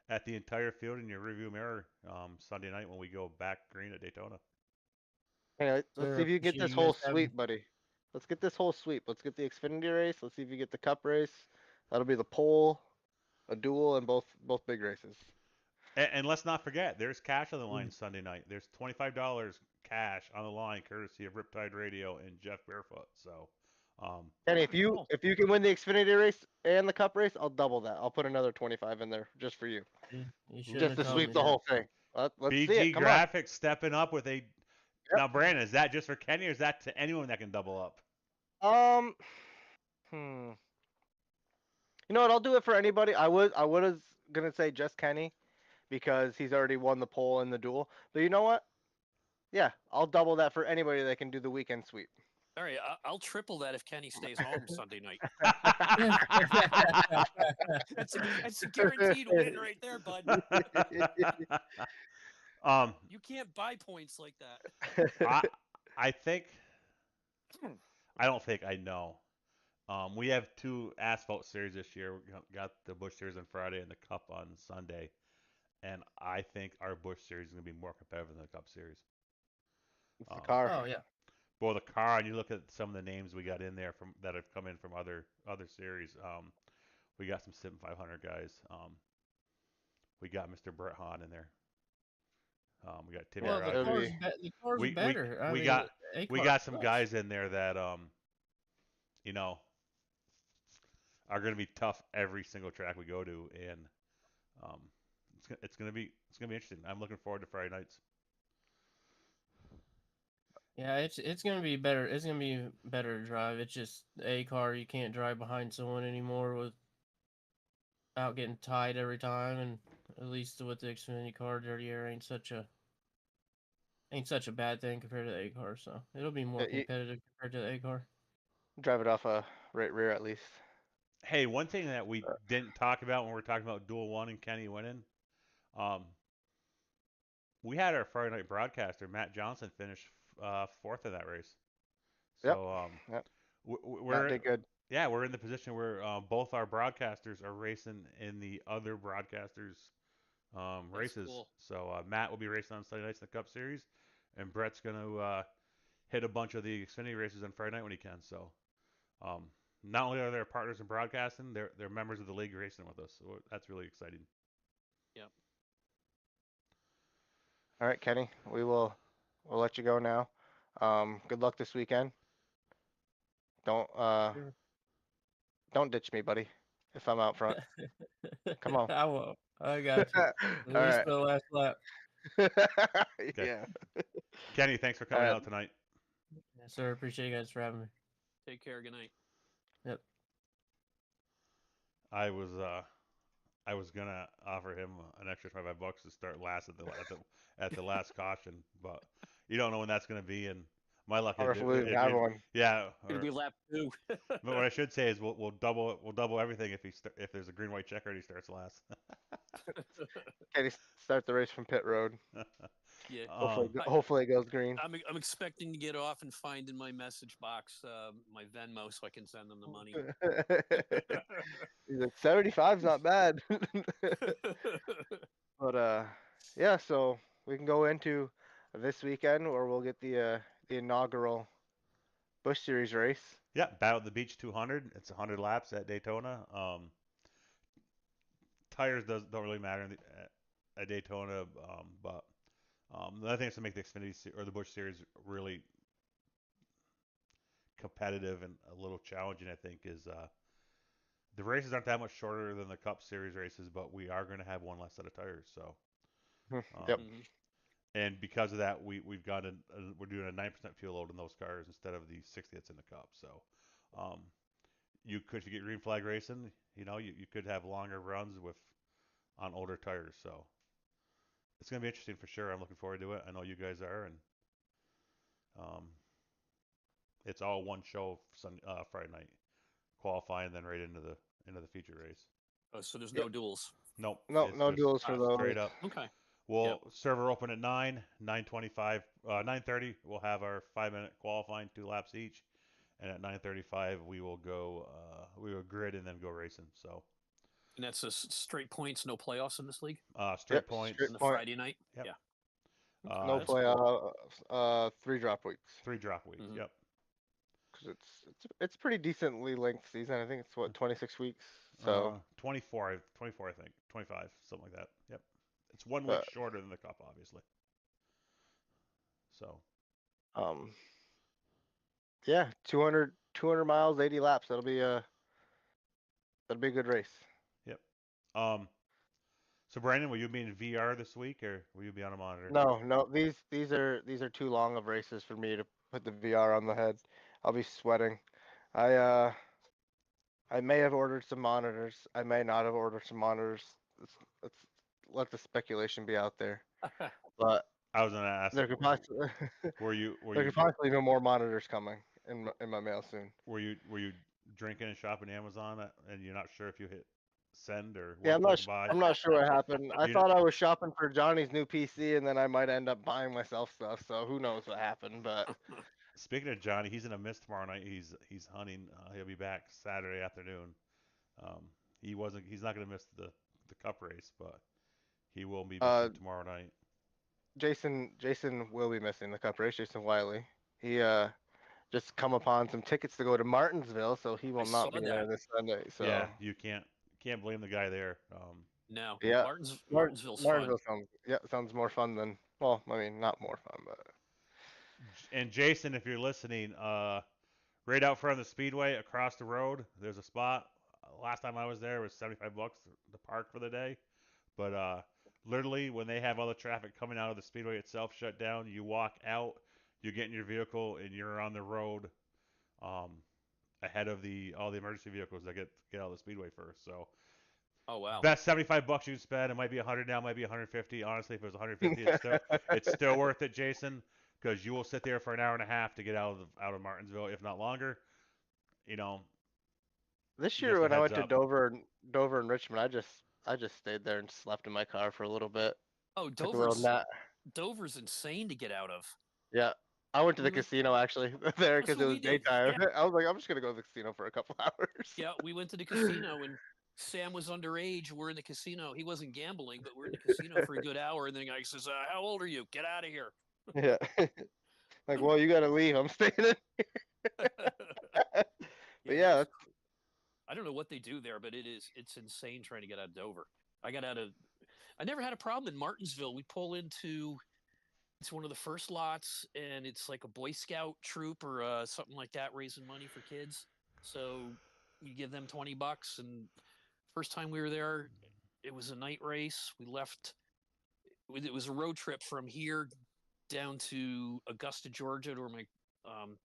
at the entire field in your review mirror Sunday night when we go back green at Daytona. Anyway, let's see if you get Appreciate this you whole guys having me. sweep, buddy. Let's get this whole sweep. Let's get the Xfinity race. Let's see if you get the Cup race. That'll be the pole, a duel, and both big races. And let's not forget, there's cash on the line Sunday night. There's $25 cash on the line, courtesy of Riptide Radio and Jeff Barefoot. So, And Cool. if you can win the Xfinity race and the Cup race, I'll double that. I'll put another 25 in there just for you, You shouldn't just have to told sweep me the that. whole thing. Let's see BG it. Come on. Graphix stepping up with a. Yep. Now, Brandon, is that just for Kenny, or is that to anyone that can double up? Hmm. You know what? I'll do it for anybody. I was gonna say just Kenny, because he's already won the pole and the duel. But you know what? Yeah, I'll double that for anybody that can do the weekend sweep. All right, I'll triple that if Kenny stays home Sunday night. That's a guaranteed win right there, bud. You can't buy points like that. I think. I don't think I know. We have two asphalt series this year. We got the Busch Series on Friday and the Cup on Sunday, and I think our Busch Series is going to be more competitive than the Cup Series. It's the car. Oh yeah. Well, the car, and you look at some of the names we got in there from that have come in from other series. We got some Sim 500 guys. We got Mr. Brett Hahn in there. We got Timmy Well, Rogers. the car's We better. I we mean, got A-car some sucks. guys in there that you know, are going to be tough every single track we go to, and um, it's going to be interesting. I'm looking forward to Friday nights. Yeah, it's gonna be better. It's gonna be better to drive. It's just a car you can't drive behind someone anymore without getting tied every time. And at least with the Xfinity car, dirty air ain't such a bad thing compared to the A car. So it'll be more Yeah, you competitive compared to the A car. drive it off a right rear at least. Hey, one thing that we didn't talk about when we were talking about Duel 1 and Kenny winning, We had our Friday night broadcaster, Matt Johnson, finish fourth in that race. Yep. So Yep. Matt we're did good. yeah, we're in the position where both our broadcasters are racing in the other broadcasters' races. cool. So Matt will be racing on Sunday nights in the Cup Series, and Brett's going to hit a bunch of the Xfinity races on Friday night when he can. So not only are they partners in broadcasting, they're members of the league racing with us. So that's really exciting. Yep. All right, Kenny, we'll let you go now. Good luck this weekend. Don't ditch me, buddy, if I'm out front. Come on. I won't. I got you. At All least right. for the last lap. Yeah. Kenny, thanks for coming out tonight. Yes, sir. Appreciate you guys for having me. Take care. Good night. Yep. I was gonna offer him an extra $25 to start last at the last caution, but you don't know when that's gonna be. And my luck, Or if we have one. yeah. It'll be lap 2. But what I should say is we'll double everything if there's a green white checker and he starts last. Kenny, start the race from pit road. Yeah. Hopefully it goes green. I'm expecting to get off and find in my message box my Venmo so I can send them the money. He's like 75's not bad. But yeah, so we can go into this weekend where we'll get the inaugural Busch Series race. Yeah, Battle of the Beach 200. It's 100 laps at Daytona. Tires don't really matter at Daytona, but the other thing that's to make the Xfinity or the Busch Series really competitive and a little challenging, I think, is the races aren't that much shorter than the Cup Series races, but we are going to have one less set of tires. So, Yep. And because of that, we've got we're doing a 9% fuel load in those cars instead of the 60 that's in the Cup. So, you get green flag racing, you could have longer runs on older tires. So, it's going to be interesting for sure. I'm looking forward to it. I know you guys are, and it's all one show Friday night qualifying, and then right into the feature race. Oh, so there's no duels. Nope. No duels for those. Straight up. Okay. We'll server open at 9:25, 9:30. We'll have our 5-minute qualifying, 2 laps each, and at 9:35 we will grid and then go racing. So. And that's just straight points, no playoffs in this league. Straight points. Straight on the point. Friday night. Yep. Yeah. No play. 3 drop weeks. 3 drop weeks. Mhm. Yep. Because it's pretty decently length season. I think it's 26 weeks. So 24, I think, 25, something like that. Yep. It's 1 week shorter than the Cup, obviously. So. Yeah, 200 miles, 80 laps. That'll be a good race. Yep. So Brandon, will you be in VR this week, or will you be on a monitor? No. These are too long of races for me to put the VR on the head. I'll be sweating. I may have ordered some monitors. I may not have ordered some monitors. Let's let the speculation be out there. But I was gonna ask. there could possibly be more monitors coming in my mail soon. Were you drinking and shopping Amazon and you're not sure if you hit send or yeah, buy? I'm not sure what happened. I thought I was shopping for Johnny's new PC, and then I might end up buying myself stuff. So who knows what happened? But speaking of Johnny, he's in a mist tomorrow night. He's hunting. He'll be back Saturday afternoon. He's not going to miss the Cup race, but he will be missing tomorrow night. Jason will be missing the Cup race. Jason Wiley. He just come upon some tickets to go to Martinsville, so he will not be there this Sunday. So yeah, you can't blame the guy there. No. Yeah. Martinsville's fun. Sounds more fun than, well, I mean, not more fun, but. And Jason, if you're listening, right out front of the Speedway, across the road, there's a spot. Last time I was there, it was $75 to park for the day. But literally, when they have all the traffic coming out of the Speedway itself shut down, you walk out, you get in your vehicle, and you're on the road ahead of all the emergency vehicles that get out of the Speedway first. So. Oh wow! Best $75 you spend. It might be 100 now, might be 150. Honestly, if it was 150, it's still worth it, Jason, because you will sit there for an hour and a half to get out of Martinsville, if not longer. This year when I went to Dover and Richmond, I just stayed there and slept in my car for a little bit. Oh, Took a little nap. Dover's insane to get out of. Yeah. I went to the We went- casino actually there That's because what it we was did. daytime. Yeah. I was like, I'm just gonna go to the casino for a couple hours. Yeah, we went to the casino and Sam was underage. We're in the casino. He wasn't gambling, but we're in the casino for a good hour. And then the guy says, "How old are you? Get out of here." Yeah. Like, well, you gotta leave. I'm staying in. But yeah, that's I don't know what they do there, but it's insane trying to get out of Dover. I never had a problem in Martinsville. We pull into it's one of the first lots, and it's like a Boy Scout troop or something like that, raising money for kids. So you give them $20, and first time we were there, it was a night race. We left. It was a road trip from here down to Augusta, Georgia, to where my um,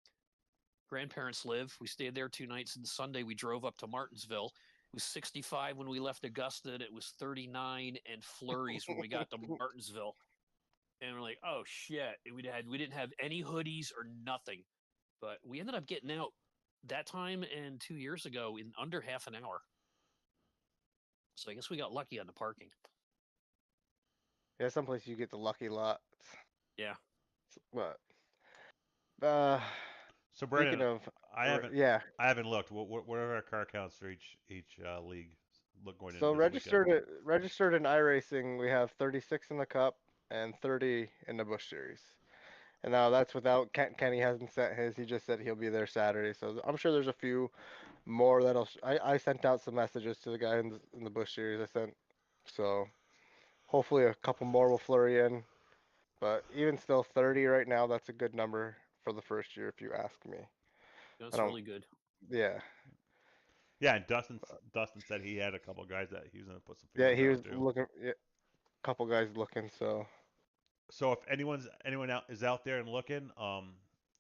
grandparents live. We stayed there 2 nights, and Sunday we drove up to Martinsville. It was 65 when we left Augusta, and it was 39 and flurries when we got to Martinsville. And we're like, oh shit! We didn't have any hoodies or nothing, but we ended up getting out that time and 2 years ago in under half an hour. So I guess we got lucky on the parking. Yeah, someplace you get the lucky lot. Yeah. But So speaking Brandon, of, I haven't yeah. I haven't looked. What are our car counts for each league? Look going So into this weekend. registered in iRacing, we have 36 in the Cup and 30 in the Busch Series. And now that's without Kenny hasn't sent his. He just said he'll be there Saturday. So I'm sure there's a few more that'll. I sent out some messages to the guy in the Busch Series. I sent. So hopefully a couple more will flurry in. But even still, 30 right now. That's a good number for the first year, if you ask me. That's really good. Yeah. Yeah, and Dustin said he had a couple guys that he was gonna put some Yeah, feelers he was out too. looking. Yeah, couple guys looking. So. So if anyone out is out there and looking,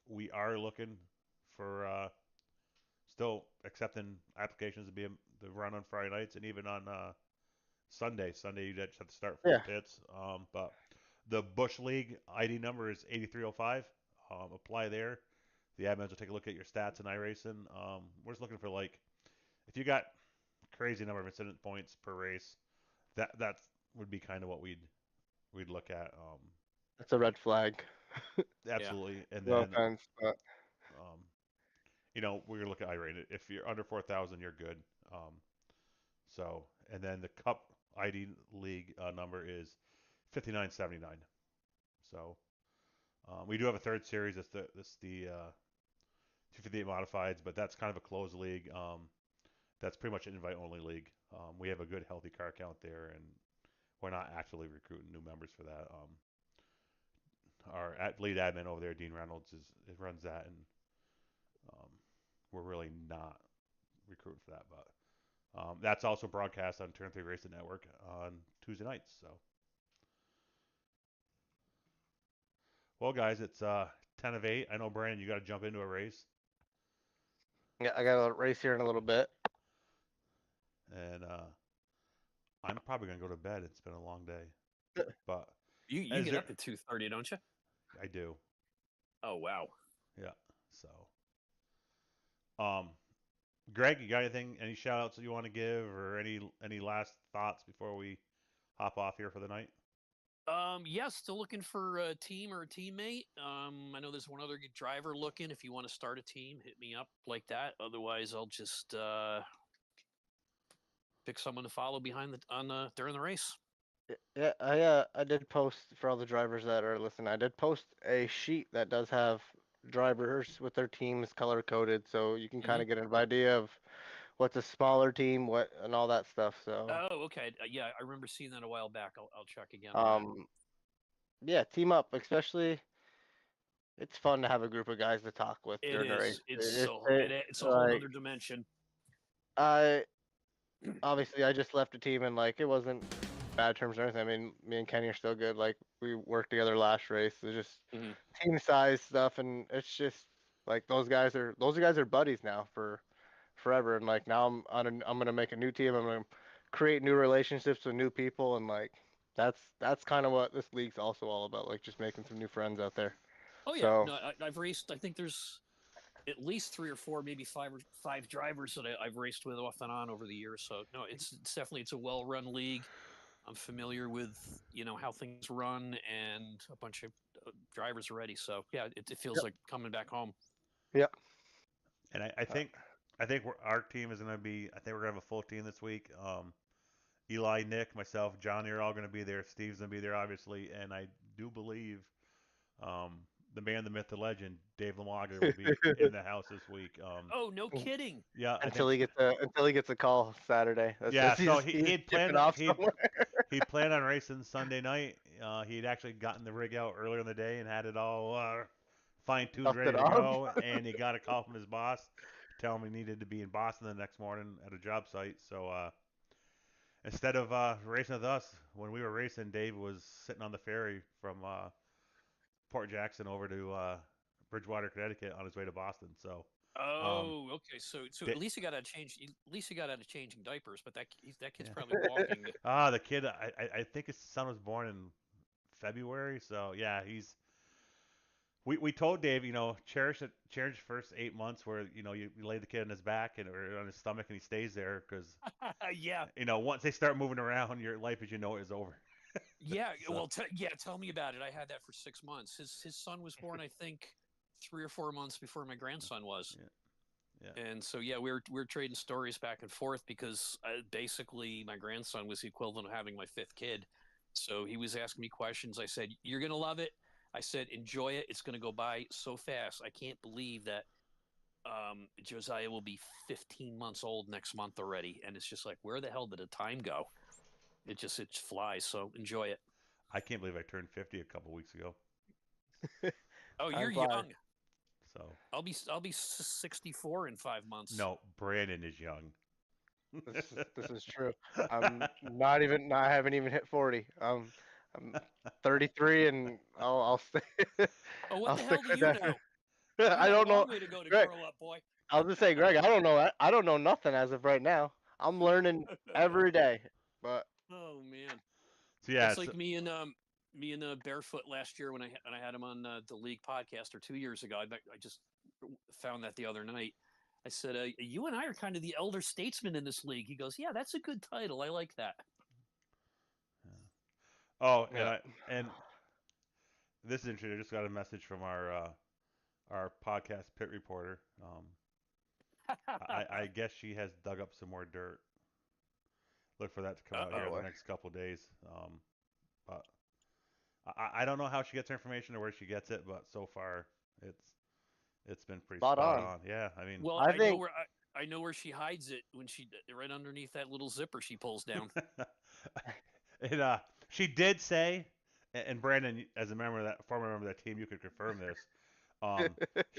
we are looking for still accepting applications to run on Friday nights and even on Sunday. Sunday you just have to start full Yeah. pits. But the Busch League ID number is 8305. Apply there. The admins will take a look at your stats in iRacing. We're just looking for like if you got crazy number of incident points per race, that would be kind of what we'd look at. That's a red flag. Absolutely, and No then offense, but um, we're gonna look at iRate. If you're under 4,000, you're good. So, and then the Cup ID League number is 5979. So, we do have a third series. It's the 258 modifieds, but that's kind of a closed league. That's pretty much an invite-only league. We have a good, healthy car count there, and we're not actively recruiting new members for that. Our lead admin over there, Dean Reynolds, runs that, and we're really not recruiting for that. But that's also broadcast on Turn 3 Racing Network on Tuesday nights. So, well, guys, it's 10 of 8. I know, Brandon, you got to jump into a race. yeah, I got a race here in a little bit. And I'm probably going to go to bed. It's been a long day. But you get up at 2:30, don't you? I do. Oh wow. Yeah. So, Greg, you got anything? Any shout outs that you want to give, or any last thoughts before we hop off here for the night? Yeah, still looking for a team or a teammate. I know there's one other driver looking. If you want to start a team, hit me up like that. Otherwise, I'll just pick someone to follow during the race. Yeah, I did post for all the drivers that are listening. I did post a sheet that does have drivers with their teams color coded, so you can kind of get an idea of what's a smaller team, what and all that stuff. So Oh, okay. Yeah, I remember seeing that a while back. I'll check again on that. Yeah, team up, especially. It's fun to have a group of guys to talk with during the race. It's a whole other dimension. Obviously I just left a team and like it wasn't bad terms or anything. I mean, me and Kenny are still good. Like we worked together last race. It's just team size stuff, and it's just like those guys are buddies now for forever. And like now I'm gonna make a new team. I'm gonna create new relationships with new people, and like that's kind of what this league's also all about. Like just making some new friends out there. Oh yeah, So no, I've raced. I think there's at least 3 or 4, maybe five drivers that I've raced with off and on over the years. So no, it's definitely it's a well-run league. I'm familiar with how things run and a bunch of drivers already. So yeah, it feels like coming back home. Yep. And I think our team is going to be. I think we're going to have a full team this week. Eli, Nick, myself, Johnny are all going to be there. Steve's going to be there, obviously, and I do believe the man, the myth, the legend, Dave Lamaga will be in the house this week. Oh, no kidding! Yeah, Until he gets a call Saturday. That yeah. says So he's he'd planned tipping off he planned on racing Sunday night. He'd actually gotten the rig out earlier in the day and had it all fine-tuned, Dusted ready to off. go. And he got a call from his boss telling him he needed to be in Boston the next morning at a job site. So instead of racing with us, when we were racing, Dave was sitting on the ferry from Port Jackson over to Bridgewater, Connecticut, on his way to Boston. So. Oh, okay. So at least he got out of changing diapers, but that kid's probably walking. The kid. I think his son was born in February. So yeah, he's. We told Dave, cherish the first 8 months where you lay the kid on his back or on his stomach and he stays there because yeah. Once they start moving around, your life as you know it is over. Yeah. So. Well, tell me about it. I had that for 6 months. His son was born, I think, 3 or 4 months before my grandson was. Yeah. And so yeah, we were trading stories back and forth because basically my grandson was the equivalent of having my 5th kid. So he was asking me questions. I said, "You're gonna love it." I said, "Enjoy it. It's gonna go by so fast. I can't believe that Josiah will be 15 months old next month already." And it's just like, where the hell did the time go? It flies. So enjoy it. I can't believe I turned 50 a couple weeks ago. Oh, you're young. So I'll be 64 in 5 months. No, Brandon is young. This is true. I haven't even hit 40. I'm 33 and I'll stay. Oh, what the hell do you know? I don't know. Way to go to Greg, grow up, boy. I was just saying, Greg, I don't know nothing as of right now. I'm learning every day. But oh man. So yeah, it's like me and Barefoot last year when I had him on the league podcast, or 2 years ago. I just found that the other night. I said, "You and I are kind of the elder statesmen in this league." He goes, "Yeah, that's a good title. I like that." Oh, and this is interesting. I just got a message from our podcast pit reporter. I guess she has dug up some more dirt. Look for that to come out here in the next couple of days. But I don't know how she gets her information or where she gets it, but so far it's been pretty spot on. Yeah, I mean, well, I know where she hides it when she right underneath that little zipper she pulls down. She did say, and Brandon, as a former member of that team, you could confirm this.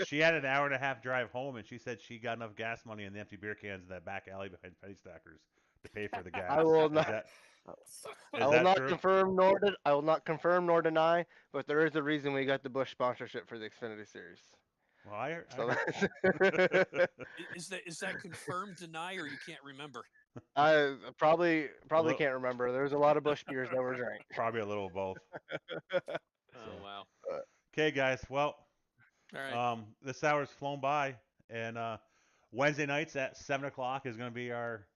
She had an hour and a half drive home, and she said she got enough gas money in the empty beer cans in that back alley behind Penny Stackers to pay for the gas. I will not. I will not confirm nor deny, but there is a reason we got the Busch sponsorship for the Xfinity Series. Well, I Is that confirmed, deny, or you can't remember? I probably can't remember. There's a lot of Busch beers that were drank. Probably a little of both. Oh wow. Okay, guys. Well, all right. This hour's flown by, and Wednesday nights at 7:00 is going to be our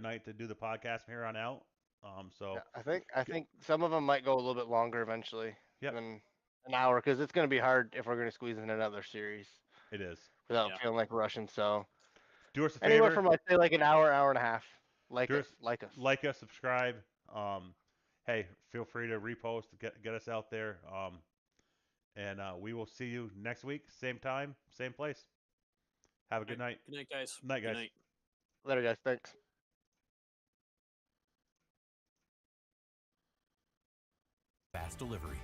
night to do the podcast from here on out. So yeah, I think some of them might go a little bit longer eventually than an hour, because it's going to be hard if we're going to squeeze in another series. It is without feeling like rushing. So do us a favor. Anywhere from I'd say like an hour and a half. Like us, subscribe. Hey, feel free to repost, get us out there. And we will see you next week, same time, same place. Have a good night. Good night, guys. Night, guys. Good night. Later, guys. Thanks. Fast delivery.